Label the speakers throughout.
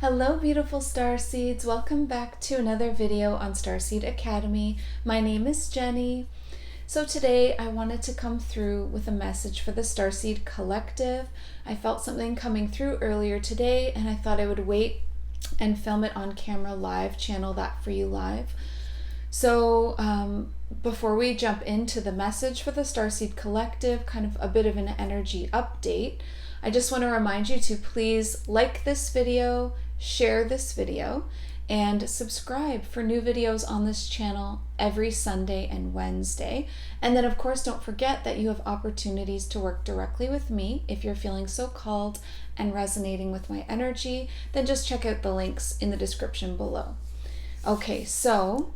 Speaker 1: Hello beautiful Starseeds, welcome back to another video on Starseed Academy. My name is Jenny. So today I wanted to come through with a message for the Starseed Collective. I felt something coming through earlier today and I thought I would wait and film it on camera live, channel that for you live. So before we jump into the message for the Starseed Collective, kind of a bit of an energy update, I just want to remind you to please like this video, share this video, and subscribe for new videos on this channel every Sunday and Wednesday. And then of course, don't forget that you have opportunities to work directly with me if you're feeling so called and resonating with my energy, then just check out the links in the description below. Okay, so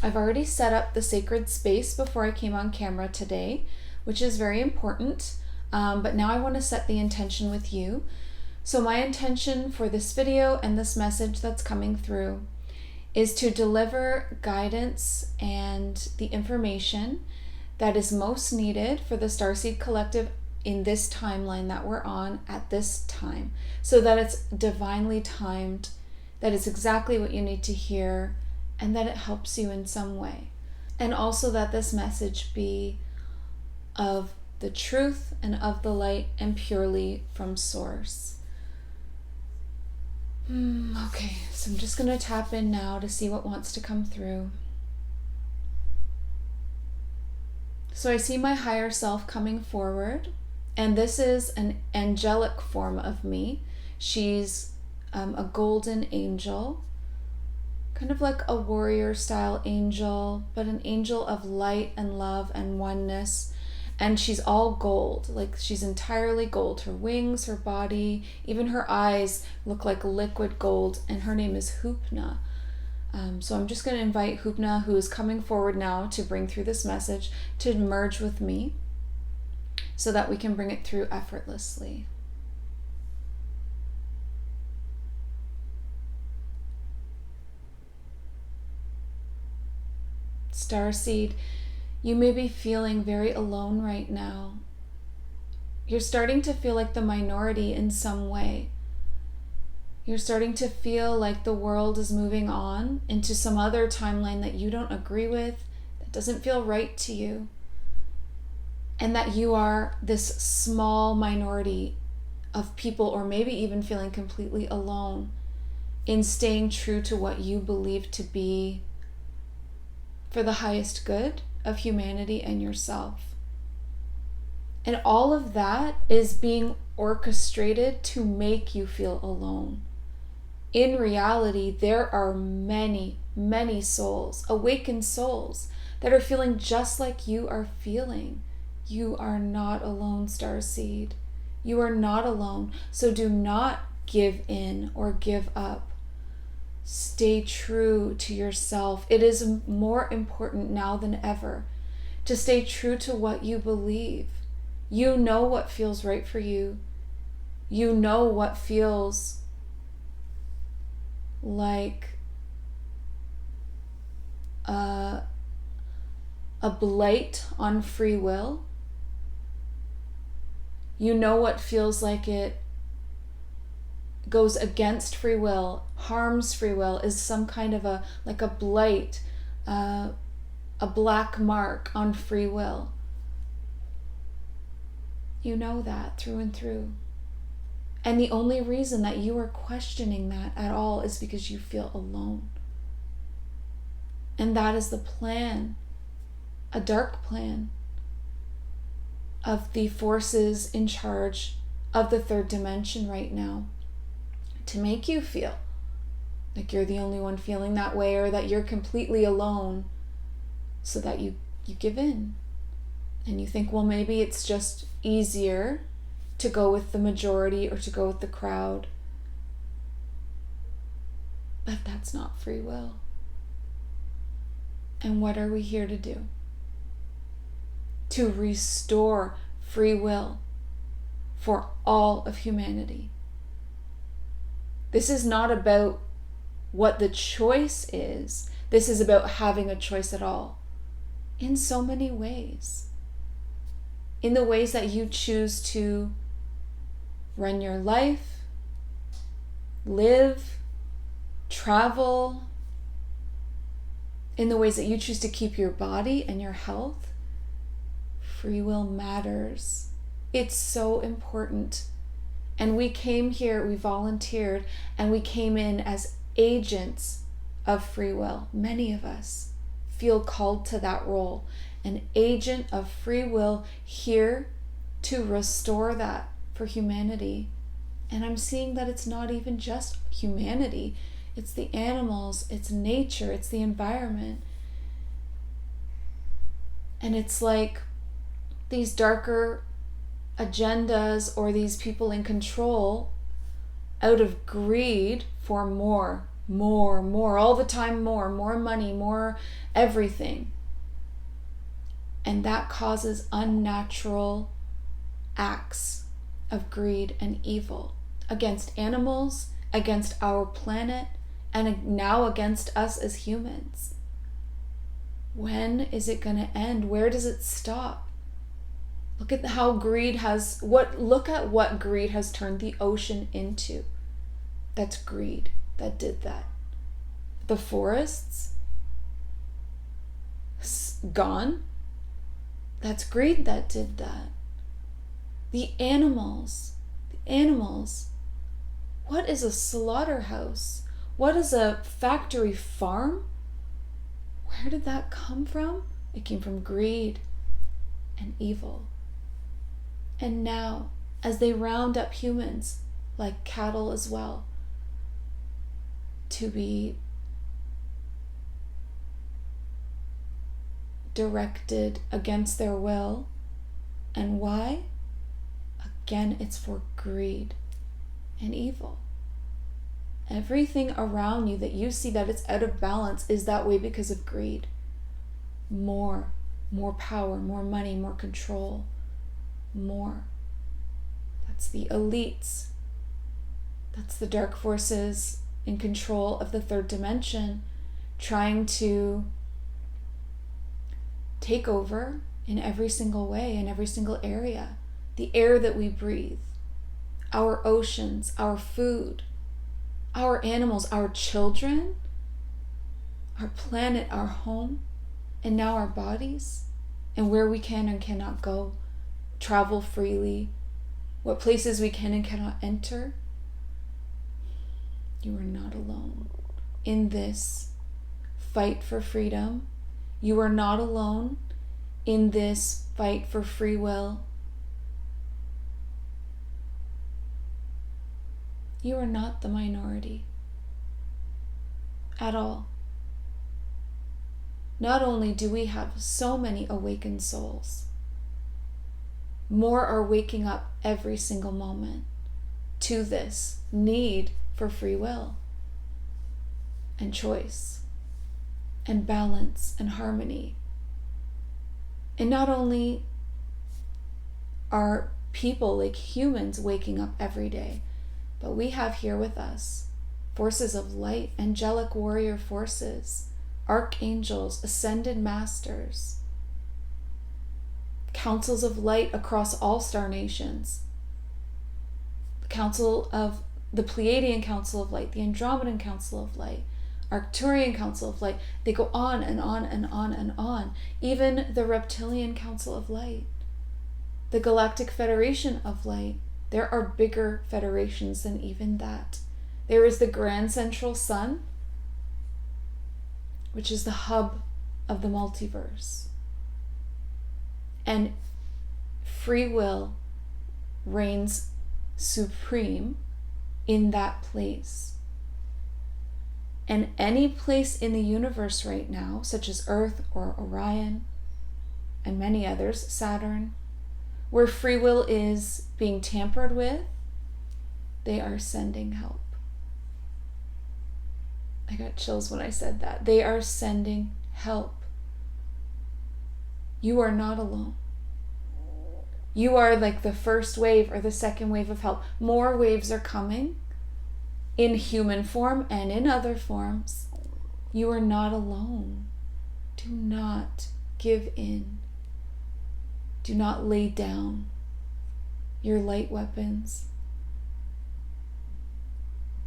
Speaker 1: I've already set up the sacred space before I came on camera today, which is very important. But now I want to set the intention with you. So my intention for this video and this message that's coming through is to deliver guidance and the information that is most needed for the Starseed Collective in this timeline that we're on at this time, so that it's divinely timed, that it's exactly what you need to hear, and that it helps you in some way. And also that this message be of the truth and of the light and purely from source. Okay, so I'm just going to tap in now to see what wants to come through. So I see my higher self coming forward, and this is an angelic form of me. She's a golden angel, kind of like a warrior style angel, but an angel of light and love and oneness. And she's all gold, like she's entirely gold. Her wings, her body, even her eyes look like liquid gold, and her name is Hupna. So I'm just going to invite Hupna, who is coming forward now to bring through this message, to merge with me so that we can bring it through effortlessly. Starseed, you may be feeling very alone right now. You're starting to feel like the minority in some way. You're starting to feel like the world is moving on into some other timeline that you don't agree with, that doesn't feel right to you, and that you are this small minority of people, or maybe even feeling completely alone in staying true to what you believe to be for the highest good of humanity and yourself. And all of that is being orchestrated to make you feel alone. In reality, there are many, many souls, awakened souls, that are feeling just like you are feeling. You are not alone, Starseed. You are not alone. So do not give in or give up. Stay true to yourself. It is more important now than ever to stay true to what you believe. You know what feels right for you. You know what feels like a blight on free will. You know what feels like it goes against free will, harms free will, is some kind of a blight, a black mark on free will. You know that through and through. And the only reason that you are questioning that at all is because you feel alone. And that is the plan, a dark plan of the forces in charge of the third dimension right now, to make you feel like you're the only one feeling that way, or that you're completely alone, so that you give in. And you think, well, maybe it's just easier to go with the majority or to go with the crowd. But that's not free will. And what are we here to do? To restore free will for all of humanity. This is not about what the choice is. This is about having a choice at all. In so many ways. In the ways that you choose to run your life, live, travel in the ways that you choose to keep your body and your health, free will matters. It's so important. And we came here, we volunteered, and we came in as agents of free will. Many of us feel called to that role, an agent of free will here to restore that for humanity. And I'm seeing that it's not even just humanity. It's the animals, it's nature, it's the environment. And it's like these darker agendas or these people in control, out of greed for more, all the time, more money, more everything. And that causes unnatural acts of greed and evil against animals, against our planet, and now against us as humans. When is it going to end? Where does it stop? Look at how greed has look at what greed has turned the ocean into. That's greed that did that. The forests gone. That's greed that did that. The animals. What is a slaughterhouse? What is a factory farm? Where did that come from? It came from greed and evil. And now, as they round up humans, like cattle as well, to be directed against their will. And why? Again, it's for greed and evil. Everything around you that you see that it's out of balance is that way because of greed. More power, more money, more control, more. That's the elites. That's the dark forces in control of the third dimension, trying to take over in every single way, in every single area. The air that we breathe, our oceans, our food, our animals, our children, our planet, our home, and now our bodies, and where we can and cannot go, travel freely, what places we can and cannot enter. You are not alone in this fight for freedom. You are not alone in this fight for free will. You are not the minority at all. Not only do we have so many awakened souls, more are waking up every single moment to this need for free will and choice and balance and harmony. And not only are people like humans waking up every day, but we have here with us forces of light, angelic warrior forces, archangels, ascended masters, councils of light across all star nations, the Pleiadian Council of Light, the Andromedan Council of Light, Arcturian Council of Light. They go on and on and on and on. Even the Reptilian Council of Light, the Galactic Federation of Light. There are bigger federations than even that. There is the Grand Central Sun, which is the hub of the multiverse. And free will reigns supreme in that place. And any place in the universe right now, such as Earth or Orion and many others, Saturn, where free will is being tampered with, they are sending help. I got chills when I said that. They are sending help. You are not alone. You are like the first wave or the second wave of help. More waves are coming in human form and in other forms. You are not alone. Do not give in. Do not lay down your light weapons.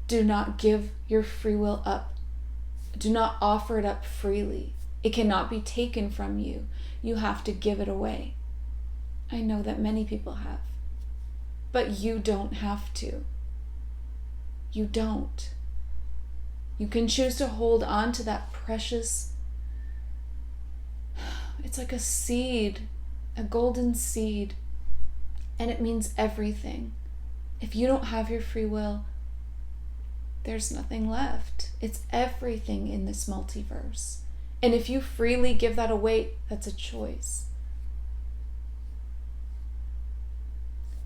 Speaker 1: Do not give your free will up. Do not offer it up freely. It cannot be taken from you. You have to give it away. I know that many people have. But you don't have to. You don't. You can choose to hold on to that precious, it's like a seed, a golden seed, and it means everything. If you don't have your free will, there's nothing left. It's everything in this multiverse. And if you freely give that away, that's a choice.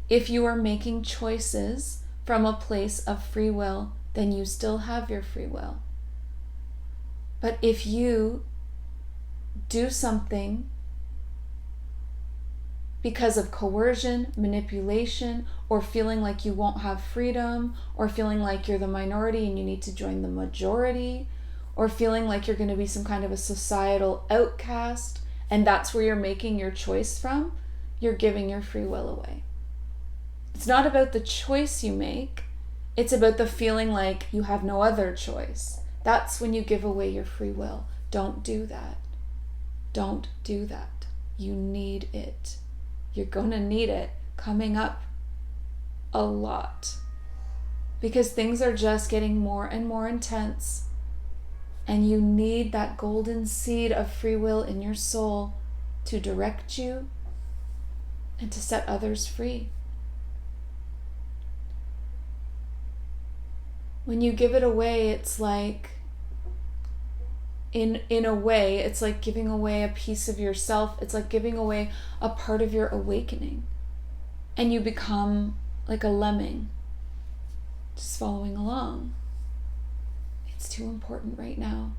Speaker 1: If you are making choices from a place of free will, then you still have your free will. But if you do something because of coercion, manipulation, or feeling like you won't have freedom, or feeling like you're the minority and you need to join the majority, or feeling like you're going to be some kind of a societal outcast, and that's where you're making your choice from, you're giving your free will away. It's not about the choice you make. It's about the feeling like you have no other choice. That's when you give away your free will. Don't do that. Don't do that. You need it. You're going to need it coming up a lot. Because things are just getting more and more intense. And you need that golden seed of free will in your soul to direct you and to set others free. When you give it away, it's like, in a way, it's like giving away a piece of yourself. It's like giving away a part of your awakening. And you become like a lemming, just following along. It's too important right now.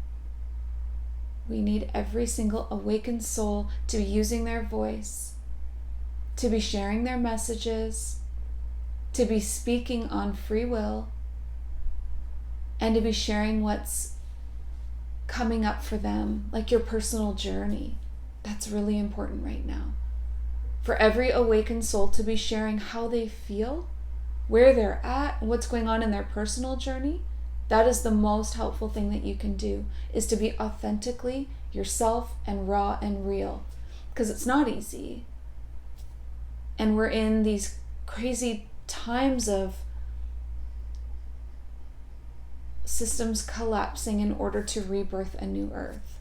Speaker 1: We need every single awakened soul to be using their voice, to be sharing their messages, to be speaking on free will, and to be sharing what's coming up for them, like your personal journey. That's really important right now. For every awakened soul to be sharing how they feel, where they're at, and what's going on in their personal journey. That is the most helpful thing that you can do, is to be authentically yourself and raw and real. Because it's not easy. And we're in these crazy times of systems collapsing in order to rebirth a new earth.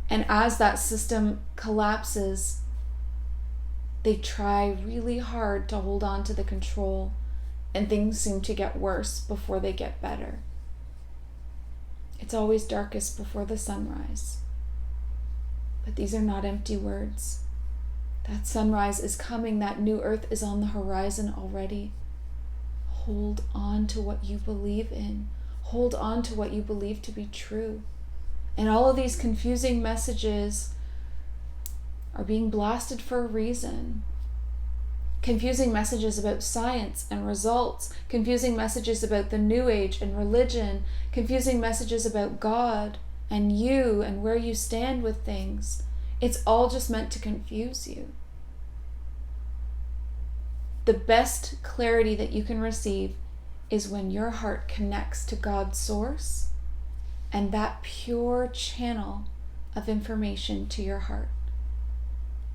Speaker 1: And as that system collapses, they try really hard to hold on to the control, and things seem to get worse before they get better. It's always darkest before the sunrise. But these are not empty words. That sunrise is coming. That new earth is on the horizon already. Hold on to what you believe in. Hold on to what you believe to be true. And all of these confusing messages are being blasted for a reason. Confusing messages about science and results, confusing messages about the new age and religion, confusing messages about God and you and where you stand with things. It's all just meant to confuse you. The best clarity that you can receive is when your heart connects to God's source and that pure channel of information to your heart.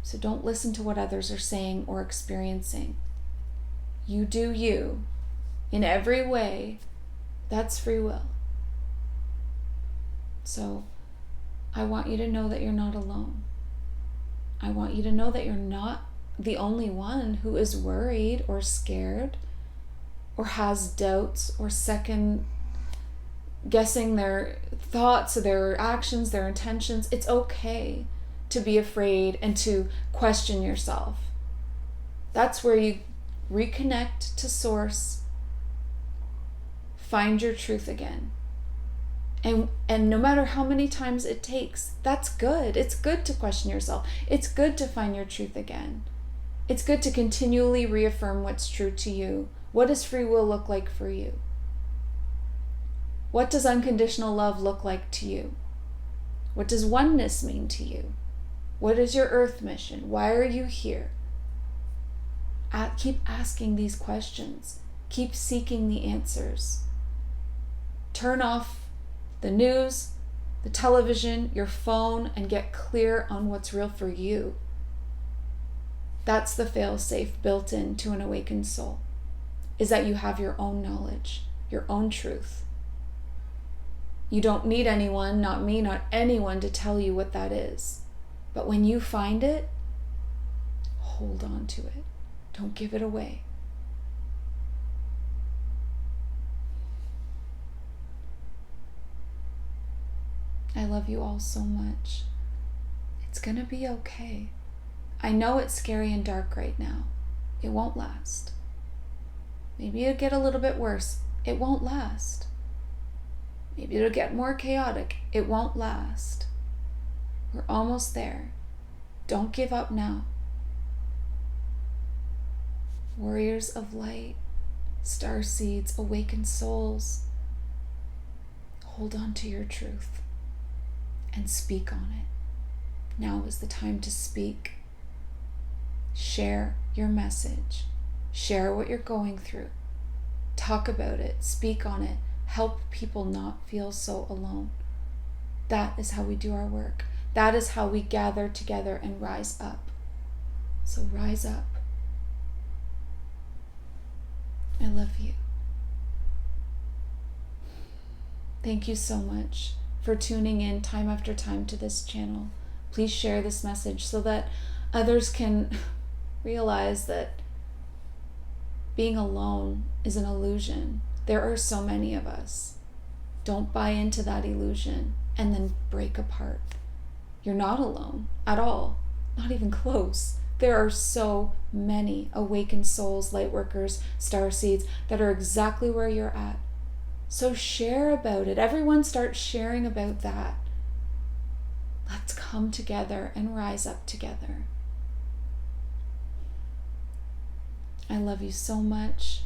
Speaker 1: So don't listen to what others are saying or experiencing. You do you. In every way, that's free will. So I want you to know that you're not alone. I want you to know that you're not the only one who is worried or scared or has doubts or second guessing their thoughts, their actions, their intentions. It's okay to be afraid and to question yourself. That's where you reconnect to source, find your truth again. And no matter how many times it takes, that's good. It's good to question yourself. It's good to find your truth again. It's good to continually reaffirm what's true to you. What does free will look like for you? What does unconditional love look like to you? What does oneness mean to you? What is your earth mission? Why are you here? Keep asking these questions. Keep seeking the answers. Turn off the news, the television, your phone, and get clear on what's real for you. That's the fail-safe built into an awakened soul, is that you have your own knowledge, your own truth. You don't need anyone, not me, not anyone, to tell you what that is. But when you find it, hold on to it. Don't give it away. I love you all so much. It's gonna be okay. I know it's scary and dark right now. It won't last. Maybe it'll get a little bit worse. It won't last. Maybe it'll get more chaotic. It won't last. We're almost there. Don't give up now. Warriors of light, starseeds, awakened souls, hold on to your truth and speak on it. Now is the time to speak. Share your message. Share what you're going through. Talk about it. Speak on it. Help people not feel so alone. That is how we do our work. That is how we gather together and rise up. So rise up. I love you. Thank you so much for tuning in time after time to this channel. Please share this message so that others can realize that being alone is an illusion. There are so many of us. Don't buy into that illusion and then break apart. You're not alone at all, not even close. There are so many awakened souls, light workers, starseeds that are exactly where you're at. So share about it. Everyone start sharing about that. Let's come together and rise up together. I love you so much.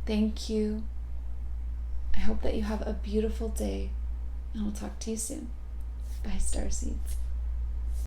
Speaker 1: Thank you. I hope that you have a beautiful day, and I'll talk to you soon. Bye, starseeds.